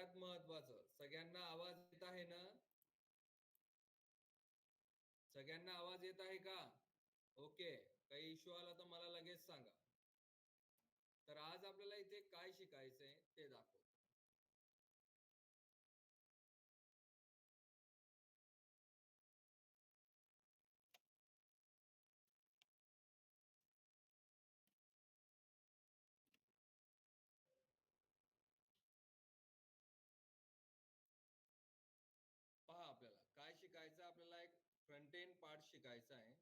सगळ्यात महत्वाचं, सगळ्यांना आवाज येत आहे ना? सगळ्यांना आवाज येत आहे का? ओके. काही इश्यू आला तर मला लगेच सांगा. तर आज आपल्याला इथे काय शिकायचंय ते दाखव. पहा, आपल्याला काय शिकायचं, आपल्याला एक फ्रंट एंड पार्ट शिकायचा आहे.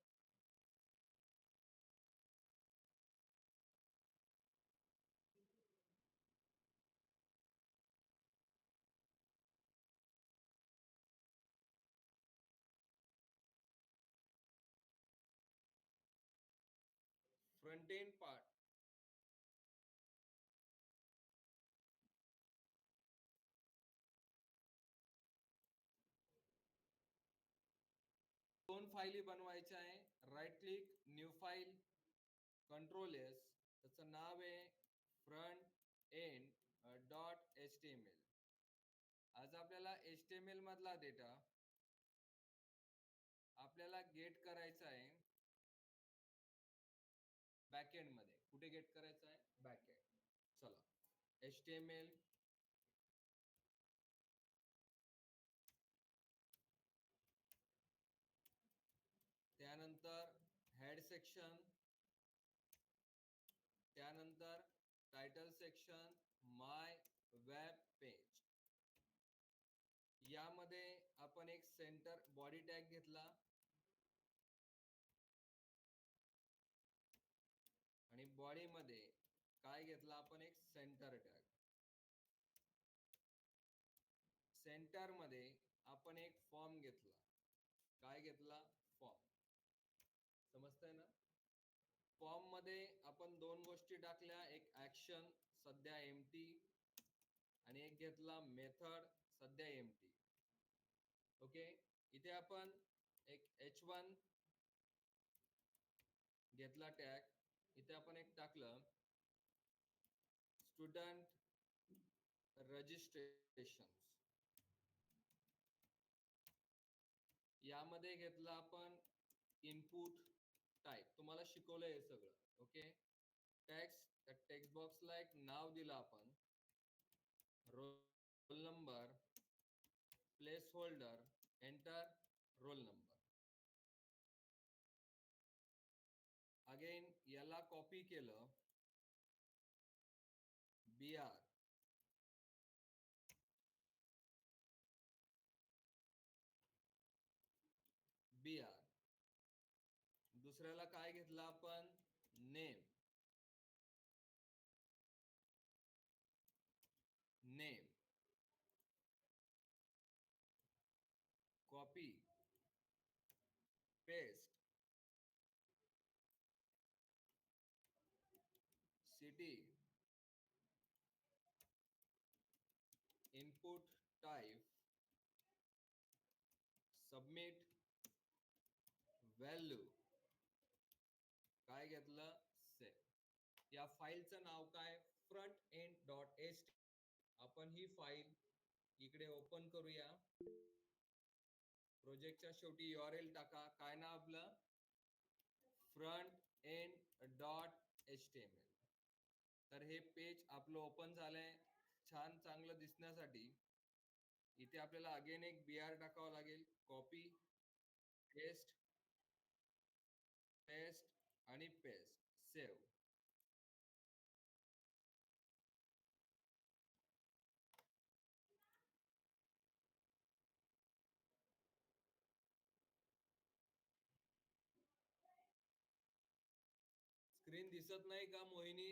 Front end part. दोन फाईली बनवायच्या आहे. Right click, new file, control S. त्याचं नाव आहे फ्रंट एंड .html. आज आपल्याला HTML मधला डेटा आपल्याला गेट करायचा आहे बॅकएंड मध्ये. कुठे गेट करायचा आहे? बॅकएंड. चला, HTML, त्यानंतर हेड सेक्शन, त्यानंतर टायटल सेक्शन, माय वेब पेज. यामध्ये आपण एक सेंटर बॉडी टॅग घेतला आणि बॉडी मध्ये काय घेतला आपण? एक सेंटर टॅग. सेंटर मध्ये आपण एक फॉर्म घेतला. काय घेतला? फॉर्म. समजतंय ना? फॉर्म मध्ये आपण दोन गोष्टी टाकल्या, एक ऍक्शन सध्या एम्प्टी आणि एक घेतला मेथड सध्या एम्प्टी. ओके. इथे आपण एक h1 घेतला टॅग. इथे आपण एक टाकलं स्टुडंट रजिस्ट्रेशन. यामध्ये घेतला आपण इनपुट टाइप. तुम्हाला शिकवलंय हे सगळं. ओके. टेक्स्ट, टेक्स्ट बॉक्सला एक नाव दिलं आपण, roll number, place holder, enter roll number. Again याला कॉपी केलं, BR, BR. दुसऱ्याला काय घेतलं आपण? Name, name, copy, paste, city, input type, submit, value. काय घेतलं? सेव्ह. या फाईलचं नाव काय? Front end .html. आपण ही फाईल इकडे ओपन करूया. प्रोजेक्टच्या शेवटी URL टाका. काय नाव आपलं? Front end .html. तर हे पेज आपलं ओपन झालंय. छान चांगलं दिसण्यासाठी इथे आपल्याला अगेन एक BR टाकावं लागेल. कॉपी, पेस्ट, पेस्ट आणि पेस्ट. सेव्ह. स्क्रीन दिसत नाही का मोहिनी?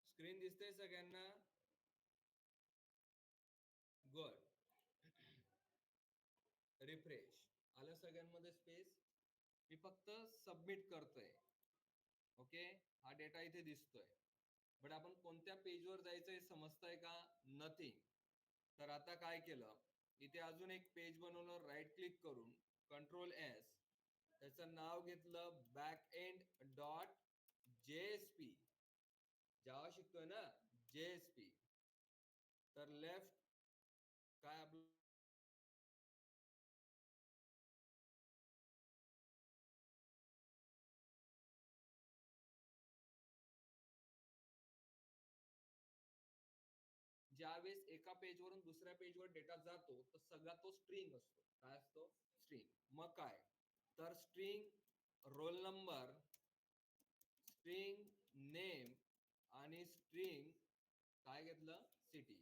स्क्रीन दिसते सगळ्यांना? गुड. रिफ्रेश. आलं सगळ्यांमध्ये स्पेस? मी फक्त सबमिट करतोय. ओके. हा डेटा इथे दिसतोय. बट आपण कोणत्या पेजवर जायचं हे समजतंय का? नथिंग. तर आता काय केलं, इथे अजून एक पेज बनवलं. राईट क्लिक करून कंट्रोल S, त्याचं नाव घेतलं बॅकएंड .jsp. जावा शिकतोय ना? JSP. तर लेफ्ट काय आपलं ज्यावेळेस एका पेजवरून दुसऱ्या पेजवर डेटा जातो तर सगळा तो स्ट्रिंग असतो. काय असतो? स्ट्रिंग. मग काय तर string roll number, string name आणि स्ट्रिंग काय घेतलं? सिटी.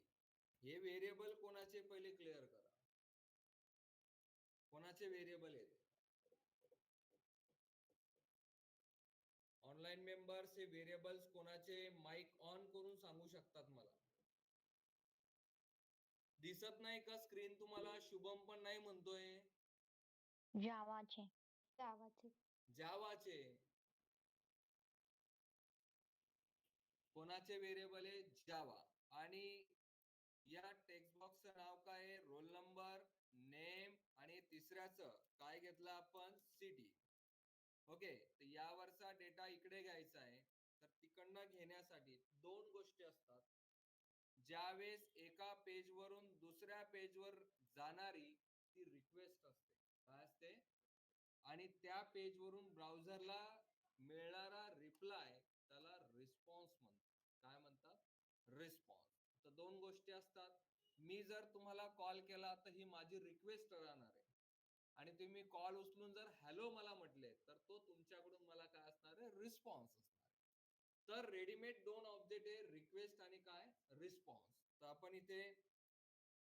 हे व्हेरिएबल कोणाचे पहिले क्लिअर करा. कोणाचे व्हेरिएबल आहेत? ऑनलाईन मेंबर्स हे व्हेरिएबल्स कोणाचे माइक ऑन करून सांगू शकतात मला. दिसत नाही का स्क्रीन तुम्हाला? शुभम पण नाही म्हणतोय. जावाचे. जावाचे कोणाचे व्हेरिएबल आहे? जावा. आणि या टेक्स्ट बॉक्सचं नाव काय आहे? रोल नंबर, नेम आणि तिसऱ्याचं काय घेतलं आपण? सिटी. ओके. तर यावरचा डेटा इकडे घ्यायचा आहे. तर तिकडनं घेण्यासाठी दोन गोष्टी असतात. ज्यावेळेस एका पेजवरून दुसऱ्या पेजवर जाणारी ती रिक्वेस्ट असते. काय असते? आणि त्या पेजवरून ब्राउझरला मिळणारा रिप्लाय त्याला रिस्पॉन्स म्हणतात. काय म्हणतात? रिस्पॉन्स. तर दोन गोष्टी असतात. मी जर तुम्हाला कॉल केला तर ही माझी रिक्वेस्ट राहणार आहे. आणि तुम्ही कॉल उचलून जर हॅलो मला म्हटले तर तो तुमच्याकडून मला काय असणार आहे? रिस्पॉन्स असणार आहे. तर रेडीमेड दोन ऑब्जेक्ट आहे, रिक्वेस्ट आणि काय? रिस्पॉन्स. तर आपण इथे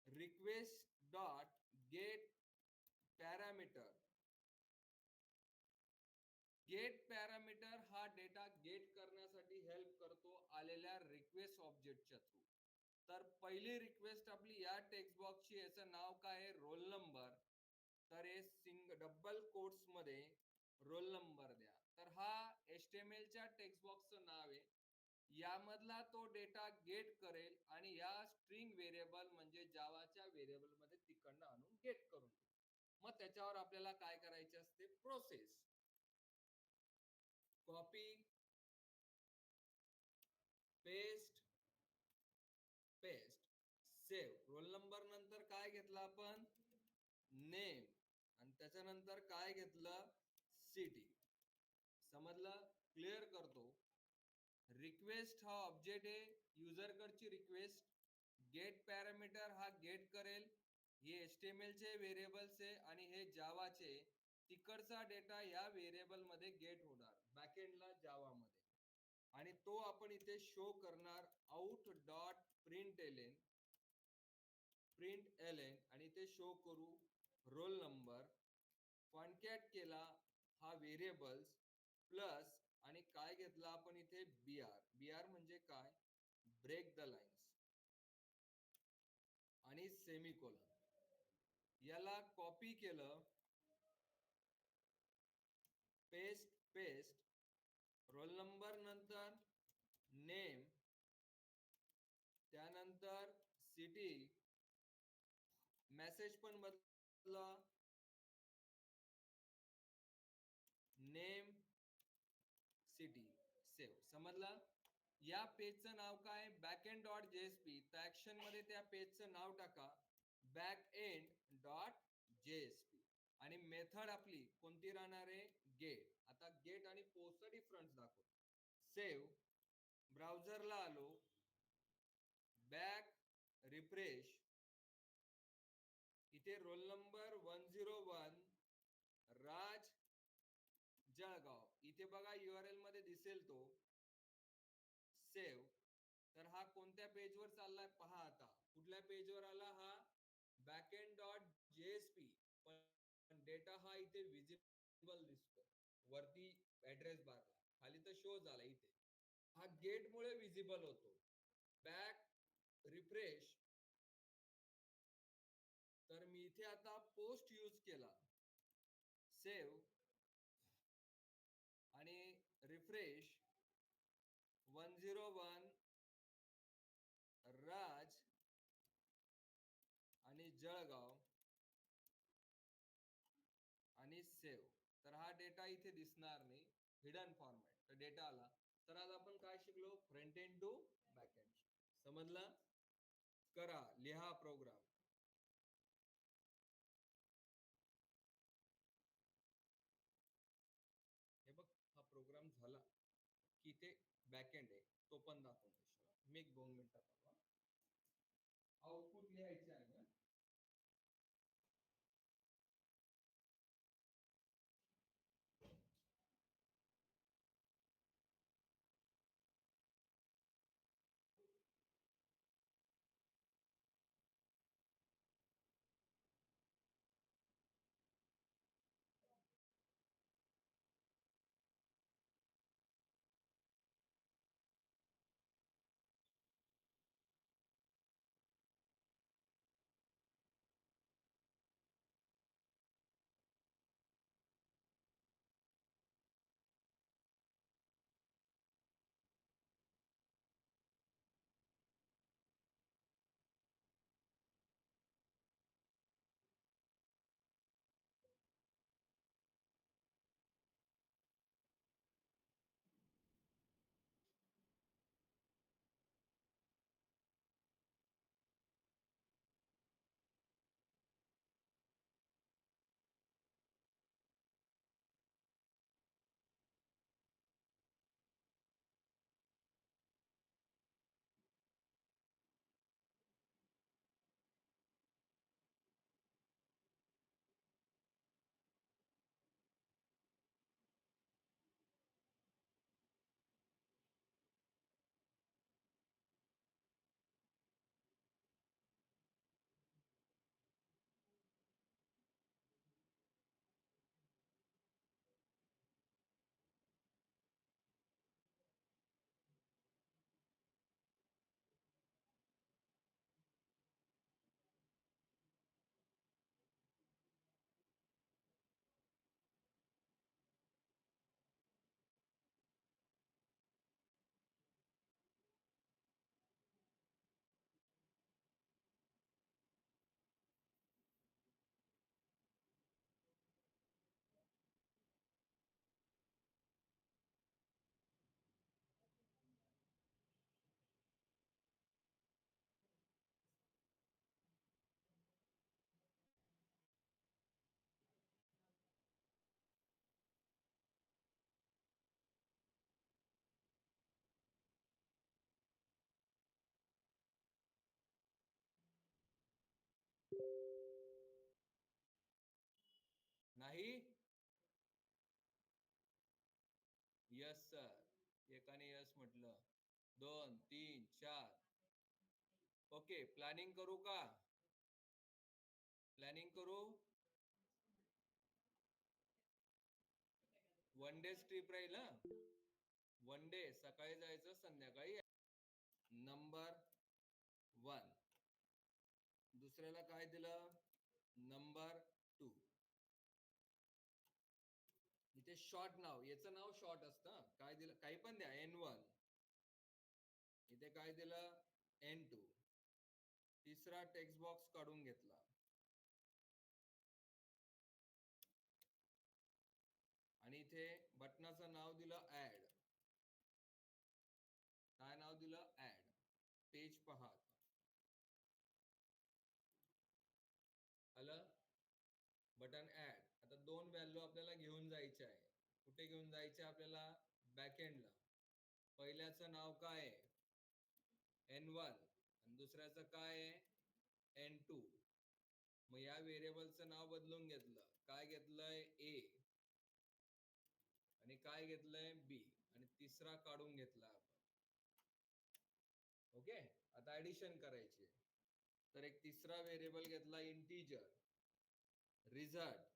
request dot get parameter, get parameter हा डेटा गेट करण्यासाठी हेल्प करतो आलेल्या रिक्वेस्ट ऑब्जेक्टच्या थ्रू. तर पहिली रिक्वेस्ट आपली या टेक्स्ट बॉक्सची, याचं नाव काय आहे? Roll number. तर हे डबल कोट्स मध्ये रोल नंबर द्या. तर हा HTML च्या टेक्स्ट बॉक्सचं नाव आहे. यामधला तो डेटा गेट करेल आणि या स्ट्रिंग व्हेरिएबल म्हणजे जावाच्या व्हेरिएबल मध्ये तिकडनं आणून गेट करून देईल. मग त्याच्यावर आपल्याला काय करायचे असते? Process. Copy, paste, paste, save. Roll number नंतर काय घेतलं आपण? नेम. आणि त्याच्यानंतर काय घेतलं? सिटी. समजलं? क्लिअर करतो. रिक्वेस्ट हा ऑब्जेक्ट आहे, युजर कडची रिक्वेस्ट. गेट पॅरामीटर हा गेट करेल. हे HTML चे व्हेरिएबल्स आहे आणि हे जावाचे. तिकडचा डेटा या व्हेरिएबल मध्ये गेट होणार बॅकएंडला जावा मध्ये. आणि तो आपण इथे शो करणार आउट डॉट प्रिंटएलएन. प्रिंटएलएन आणि इथे शो करू रोल नंबर. कॉन्कॅट केला हा व्हेरिएबल्स प्लस आणि काय घेतला आपण इथे? BR. BR म्हणजे काय? ब्रेक द लाईन्स आणि सेमिकोलॉन. याला कॉपी केलं, पेस्ट, पेस्ट. रोल नंबर नंतर नेम, त्यानंतर सिटी. मेसेज पण बदला, नेम, सिटी, सेव्ह. समजला? या पेजचं नाव काय? Backend dot JSP. तर ऍक्शन मध्ये त्या पेजचं नाव टाका बॅकएंड डॉट JSP. आणि मेथड आपली कोणती राहणार आहे? गेट. आता गेट आणि पोस्टचा डिफरन्स दाखवतो. सेव्ह. ब्राउझरला आलो, बॅक, रिफ्रेश. इथे रोल नंबर 101 राज जळगाव. इथे बघा URL मध्ये दिसेल तो. सेव्ह. तर हा कोणत्या पेजवर चाललाय पहा. आता कुठल्या पेजवर आला हा? Backend dot JSP. पण डेटा हा इथे विजिबल दिसतो वरती ऍड्रेस बारला. खाली तर शो झाला इथे. हा गेट मुळे विजिबल होतो. Back, refresh. तर मी इथे आता पोस्ट यूज केला. सेव्ह आणि रिफ्रेश. 101 राज आणि जळगाव आणि सेव्ह. तर हा डेटा इथे दिसणार नाही, हिडन फॉर्मॅट. तर डेटा आला. तर आज आपण काय शिकलो? Front end to back end. समजलं? करा, लिहा प्रोग्राम. हे बघ, हा प्रोग्राम झाला की ते बॅकएंड आहे तो पण दाखवून देतो मी. एक 2 मिनिटात आउटपुट लिहायचे आहे ना. नाही. Yes sir. एकाने यस म्हटलं. 2 3 4. ओके, प्लॅनिंग करू का? प्लॅनिंग करू. 1 डे ट्रिप राहील. 1 डे, सकाळी जायचं संध्याकाळी. नंबर 1. दुसऱ्याला काय दिलं? नंबर 2. इथे शॉर्ट नाव, याचं नाव शॉर्ट असतं. काय दिलं? काही पण द्या. N1. इथे काय दिलं? N2. तिसरा टेक्स्ट बॉक्स काढून घेतला आणि इथे बटनाचं नाव दिलं ऍड. काय नाव दिलं? ऍड. पेज पहा. आलं? Button add. आता 2 व्हॅल्यू आपल्याला घेऊन जायचे आहे. कुठे घेऊन जायचे आपल्याला? बॅकएंडला. पहिल्याचं नाव काय आहे? N1. आणि दुसऱ्याचं काय आहे? N2. मग या व्हेरिएबलचं नाव बदलून घेतलं. काय घेतलंय? A. आणि काय घेतलंय? B. आणि तिसरा काढून घेतला आपण. ओके, आता ऍडिशन करायची. तर एक तिसरा व्हेरिएबल घेतला, integer. Result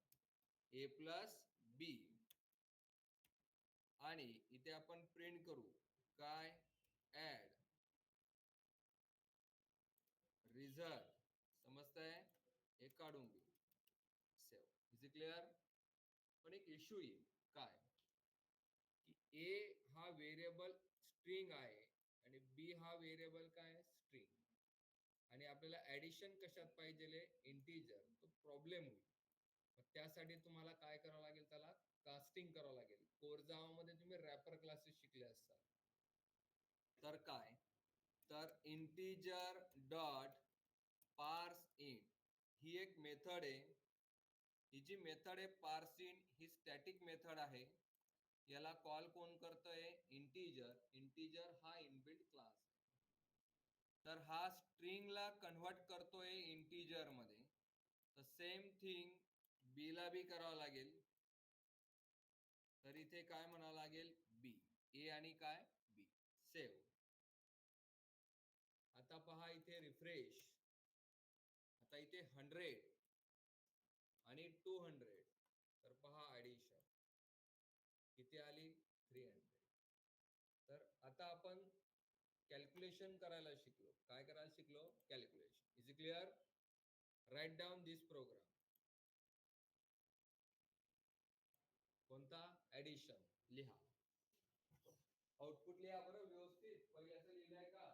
A plus B. आणि इथे आपण प्रिंट करू काय? Add result. समजतंय? हे काढून घेऊ. सेव्ह. Is it clear? पण एक इश्यू येईल. काय? की A हा व्हेरिएबल स्ट्रिंग आहे आणि B हा व्हेरिएबल काय? स्ट्रिंग. आणि आपल्याला ऍडिशन कशात पाहिजे? इंटीजर. तो प्रॉब्लेम होईल. त्यासाठी तुम्हाला काय करावं लागेल? त्याला कास्टिंग करावं लागेल. कोर जावा मध्ये तुम्ही रॅपर क्लासेस शिकले असतात. तर काय? तर तर इंटिजर डॉट पार्स इन ही एक मेथड आहे. ही जी मेथड आहे पार्स इन ही स्टॅटिक मेथड आहे. याला कॉल कोण करतोय? इंटिजर. इंटिजर हा इनबिल्ट क्लास. तर हा स्ट्रिंगला कन्व्हर्ट करतोय इंटिजर मध्ये. तर सेम थिंग बी ला बी करावं लागेल. तर इथे काय म्हणावं लागेल? बी. ए आणि काय? बी. सेव्ह. आता पहा इथे रिफ्रेश. आता इथे 100 आणि 200. तर पहा ऍडिशन किती आली? 300. तर आता आपण कॅल्क्युलेशन करायला शिकलो. काय करायला शिकलो? Calculation. Is it clear? Right down this program. कोणता? ऍडिशन. लिहा. आउटपुट लिहा बरं व्यवस्थित. पहिले असं लिहिलंय का?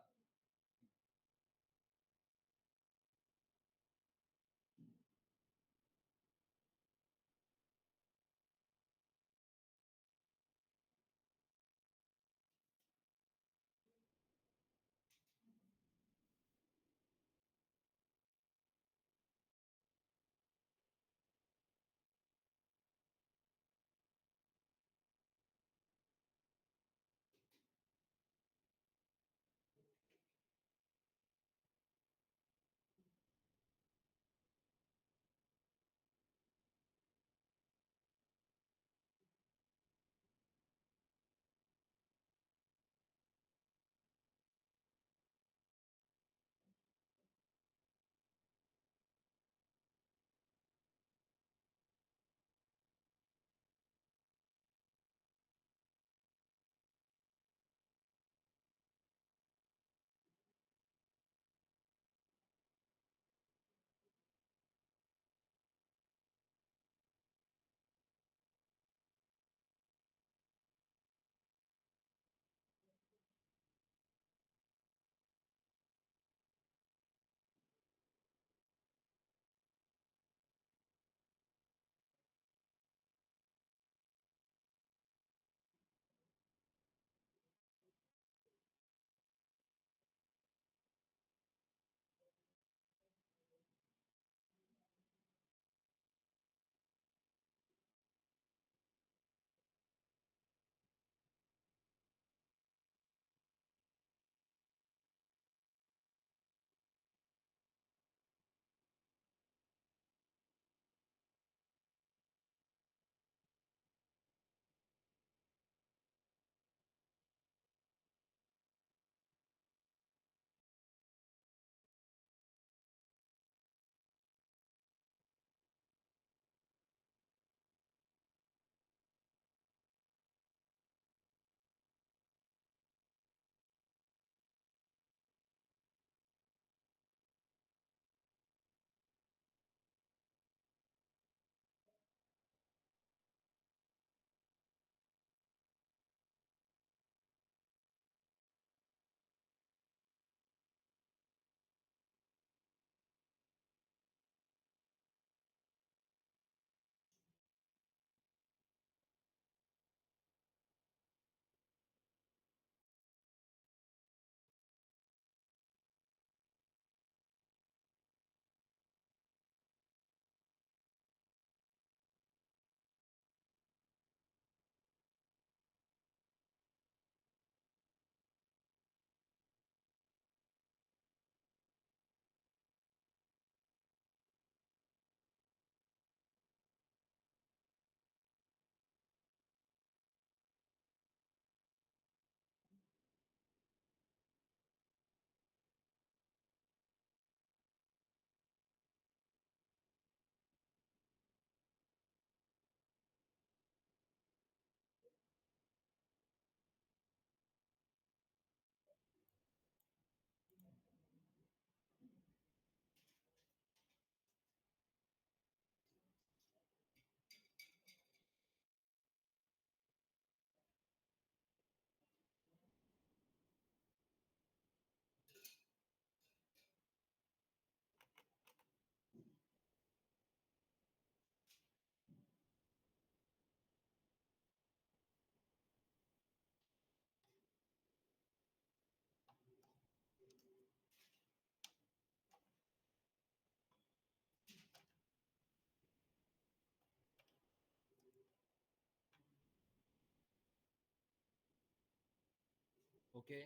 ओके,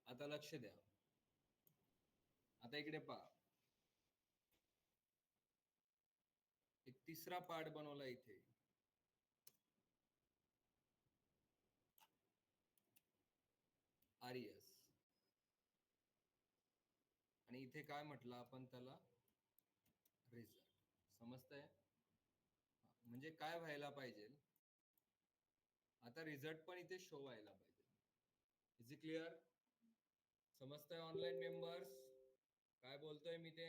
आता लक्ष द्या. आता इकडे पहा, एक तिसरा पार्ट बनवला इथे. आरएस. आणि इथे काय म्हटलं आपण त्याला, रिझल्ट. समजतंय? म्हणजे काय व्हायला पाहिजे, आता रिझल्ट पण इथे शो व्हायला पाहिजे. Is it clear? समजतंय ऑनलाईन मेंबर्स काय बोलतोय मी ते?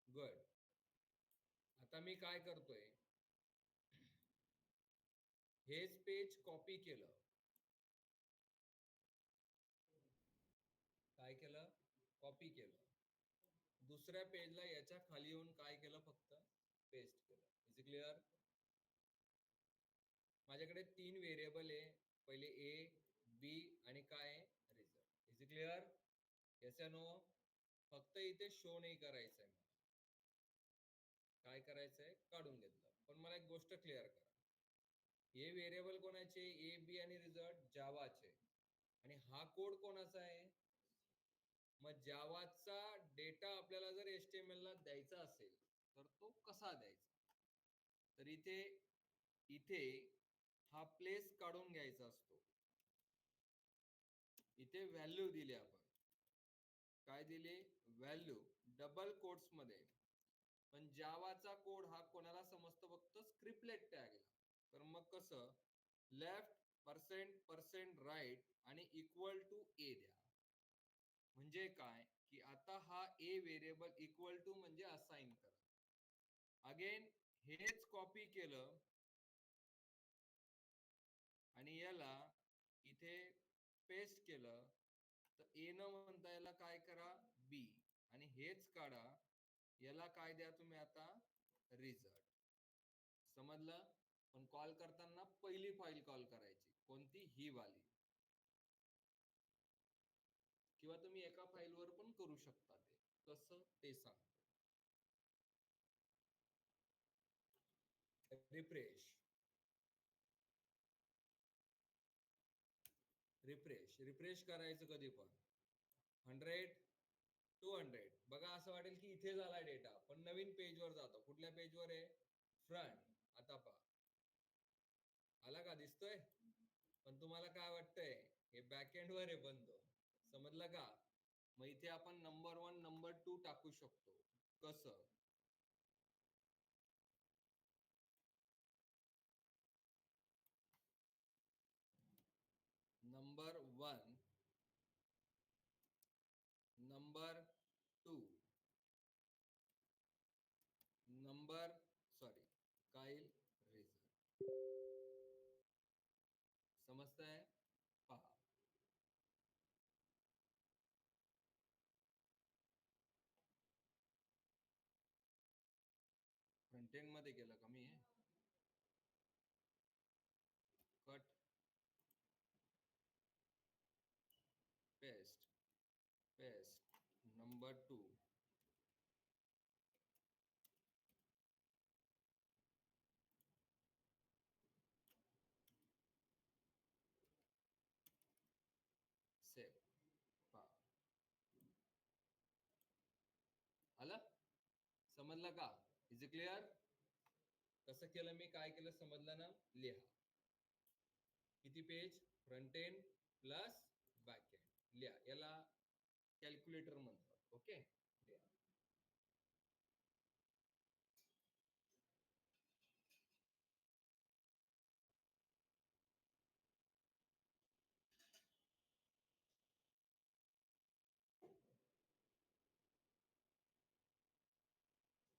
गुड. आता मी काय करतोय, हेच पेज कॉपी केलं. काय केलं? कॉपी केलं. दुसऱ्या पेजला याच्या खाली येऊन काय केलं, फक्त पेस्ट केलं. Is clear? माझ्याकडे 3 व्हेरिएबल आहे. पहिले ए, बी आणि काय, रिझल्ट. Is clear? येस या नो? फक्त इथे शो नाही करायचंय मला. काय करायचंय, काढून घेतलं. पण मला एक गोष्ट क्लिअर करा, हे व्हेरिएबल कोणाचे, ए, बी आणि रिझल्ट जावाचे, आणि हा कोड कोणाचा आहे? मग जावाचा डेटा आपल्याला जर HTML ला द्यायचा असेल तर तो कसा द्यायचा? तर इथे इथे हा प्लेस काढून घ्यायचा असतो. इथे व्हॅल्यू दिली आपण. काय दिली? व्हॅल्यू डबल कोट्स मध्ये. पण जावाचा कोड हा कोणाला समजतो? फक्त स्क्रिप्टलेट टॅगला. तर मग कसं, लेफ्ट % राईट आणि इक्वल टू ए द्या. म्हणजे काय की आता हा ए व्हेरिएबल इक्वल टू म्हणजे असाइन करा. अगेन हेच कॉपी केलं आणि याला इथे पेस्ट केलं. तर ए न म्हणता याला काय करा, बी, आणि हेच काढा. याला काय द्या तुम्ही आता, रिझल्ट. समजलं? पण कॉल करताना पहिली फाईल कॉल करायची, कोणती? ही वाली. किंवा तुम्ही एका फाईलवर पण करू शकता. ते कसं ते सांगतो. रिफ्रेश रिफ्रेश करायचं कधी पण 100 200. बघा असं वाटेल की इथे झाला डेटा, पण नवीन पेजवर जातो. कुठल्या पेजवर आहे? फ्रंट. आता पहा, आला का? दिसतोय? पण तुम्हाला काय वाटतंय, हे बॅकएंड वर आहे बंद. समजलं का? मग इथे आपण नंबर 1 नंबर 2 टाकू शकतो. कसं? नंबर 1 नंबर 2 नंबर काईल रिझल्ट. समजतंय? पहा, फ्रंट एंड मध्ये गेलं कमी आहे. Cut, paste, number 2. सेव. पहा, आलं? समजलं का? Is it clear? कसं केलं मी, काय केलं समजलं ना? लिहा. किती page? Front end plus back end. लिहा. याला कॅल्क्युलेटर म्हणतात. ओके, लिहा.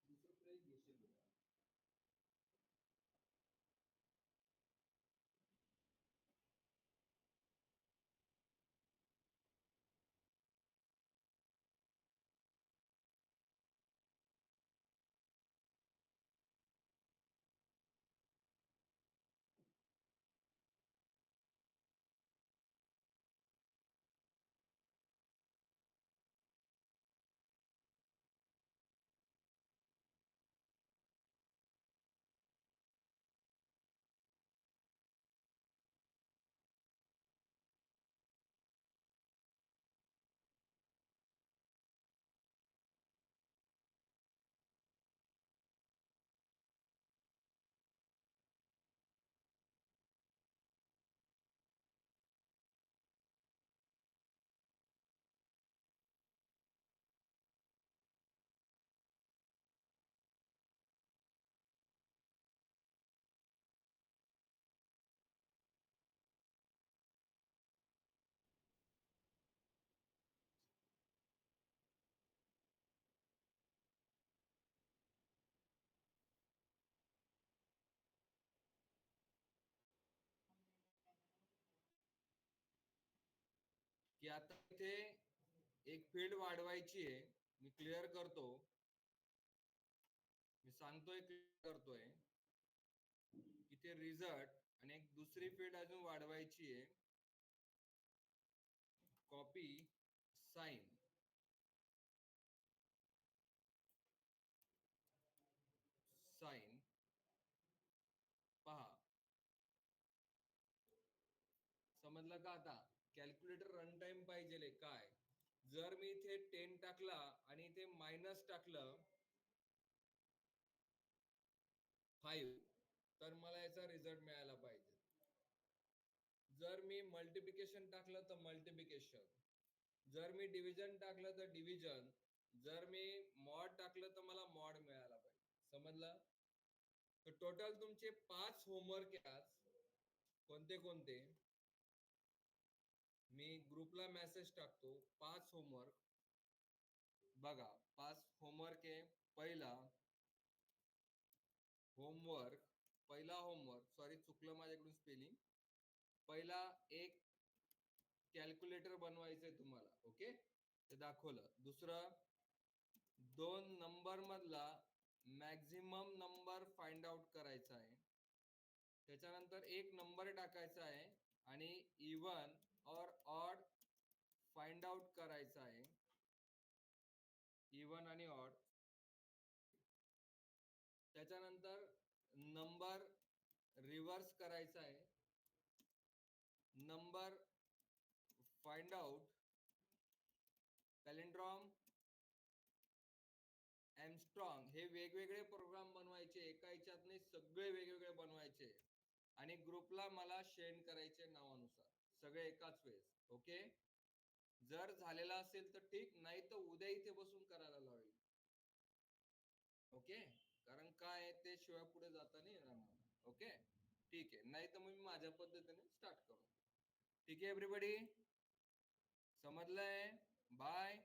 दुसरं पेज घेशील तुला. की आता इथे एक फील्ड वाढवायची आहे, मी क्लिअर करतो, मी सांगतोय क्लिअर करतोय. इथे रिझल्ट आणि एक दुसरी फील्ड अजून वाढवायची आहे, कॉपी साइन. साइन पहा, समजलं का? आता कॅल्क्युलेटर रन टाइम पाहिजे काय, जर मी इथे 10 टाकला आणि इथे मायनस टाकलं 5, तर मला याचा रिझल्ट मिळायला पाहिजे. जर मी मल्टिप्लिकेशन टाकलं तर मल्टिप्लिकेशन, जर मी डिव्हिजन टाकलं तर डिव्हिजन, जर मी मॉड टाकलं तर मला मॉड मिळायला पाहिजे. समजलं? तर टोटल तुमचे 5 होमवर्क आहेत. कोणते कोणते? मी ग्रुपला मेसेज टाकतो. 5 होमवर्क बघा. 5 होमवर्क आहे. पहिला होमवर्क, सॉरी चुकलं माझ्याकडून स्पेलिंग. पहिला एक कॅल्क्युलेटर बनवायचंय तुम्हाला, ओके, ते दाखवलं. दुसरं 2 नंबर मधला मॅक्झिमम नंबर फाइंड आउट करायचा आहे. त्याच्यानंतर एक नंबर टाकायचा आहे आणि इवन और ऑड फाइंड आउट करायचा आहे. इवन आणि ऑड. त्याच्यानंतर नंबर रिव्हर्स करायचा आहे. नंबर फाइंड आउट, पॅलिंड्रॉम, एमस्ट्रॉंग, हे वेगवेगळे प्रोग्राम बनवायचे, एका ह्याच्यात नाही, सगळे वेगवेगळे बनवायचे आणि ग्रुपला मला शेअर करायचे नावानुसार, सगळे एकाच वेळेस. ओके, जर झालेला असेल तर ठीक, नाही तर उद्या इथे बसून करायला लावेल. ओके, कारण काय ते शिवाय पुढे जाता नाही येणार मला. ओके, ठीक आहे, नाही तर मग मी माझ्या पद्धतीने स्टार्ट करू. ठीक आहे एव्हरीबडी, समजलंय? बाय.